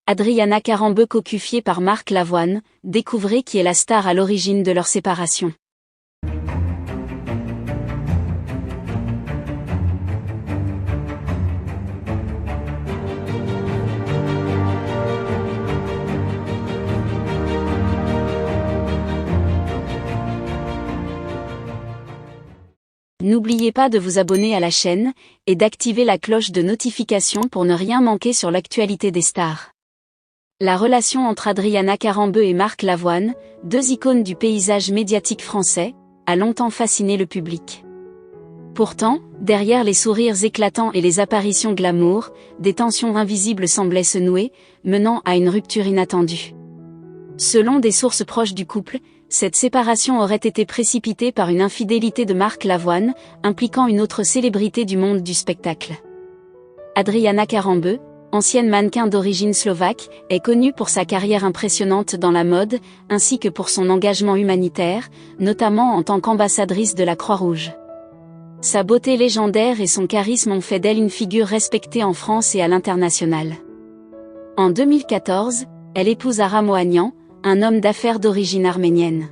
Adriana Karembeu cocufiée par Marc Lavoine, découvrez qui est la star à l'origine de leur séparation. N'oubliez pas de vous abonner à la chaîne, et d'activer la cloche de notification pour ne rien manquer sur l'actualité des stars. La relation entre Adriana Karembeu et Marc Lavoine, deux icônes du paysage médiatique français, a longtemps fasciné le public. Pourtant, derrière les sourires éclatants et les apparitions glamour, des tensions invisibles semblaient se nouer, menant à une rupture inattendue. Selon des sources proches du couple, cette séparation aurait été précipitée par une infidélité de Marc Lavoine, impliquant une autre célébrité du monde du spectacle. Adriana Karembeu, ancienne mannequin d'origine slovaque, est connue pour sa carrière impressionnante dans la mode, ainsi que pour son engagement humanitaire, notamment en tant qu'ambassadrice de la Croix-Rouge. Sa beauté légendaire et son charisme ont fait d'elle une figure respectée en France et à l'international. En 2014, elle épouse Aram Ohanyan, un homme d'affaires d'origine arménienne.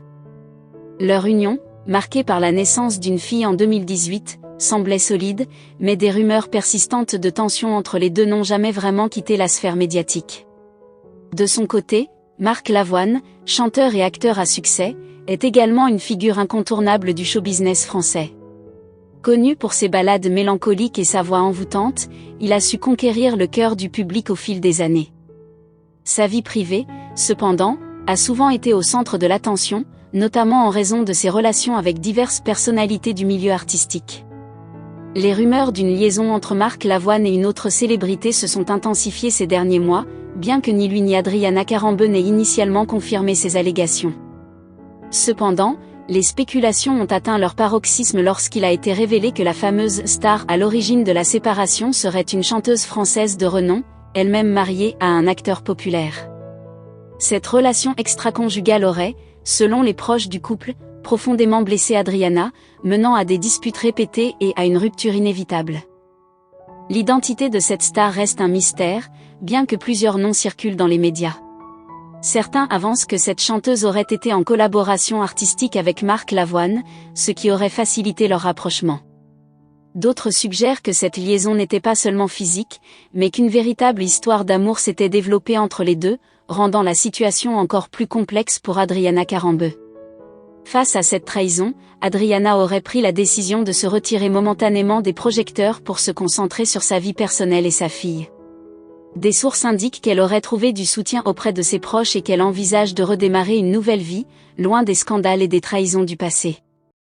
Leur union, marquée par la naissance d'une fille en 2018, semblait solide, mais des rumeurs persistantes de tensions entre les deux n'ont jamais vraiment quitté la sphère médiatique. De son côté, Marc Lavoine, chanteur et acteur à succès, est également une figure incontournable du show-business français. Connu pour ses ballades mélancoliques et sa voix envoûtante, il a su conquérir le cœur du public au fil des années. Sa vie privée, cependant, a souvent été au centre de l'attention, notamment en raison de ses relations avec diverses personnalités du milieu artistique. Les rumeurs d'une liaison entre Marc Lavoine et une autre célébrité se sont intensifiées ces derniers mois, bien que ni lui ni Adriana Karembeu n'aient initialement confirmé ces allégations. Cependant, les spéculations ont atteint leur paroxysme lorsqu'il a été révélé que la fameuse star à l'origine de la séparation serait une chanteuse française de renom, elle-même mariée à un acteur populaire. Cette relation extra-conjugale aurait, selon les proches du couple, profondément blessé Adriana, menant à des disputes répétées et à une rupture inévitable. L'identité de cette star reste un mystère, bien que plusieurs noms circulent dans les médias. Certains avancent que cette chanteuse aurait été en collaboration artistique avec Marc Lavoine, ce qui aurait facilité leur rapprochement. D'autres suggèrent que cette liaison n'était pas seulement physique, mais qu'une véritable histoire d'amour s'était développée entre les deux, rendant la situation encore plus complexe pour Adriana Karembeu. Face à cette trahison, Adriana aurait pris la décision de se retirer momentanément des projecteurs pour se concentrer sur sa vie personnelle et sa fille. Des sources indiquent qu'elle aurait trouvé du soutien auprès de ses proches et qu'elle envisage de redémarrer une nouvelle vie, loin des scandales et des trahisons du passé.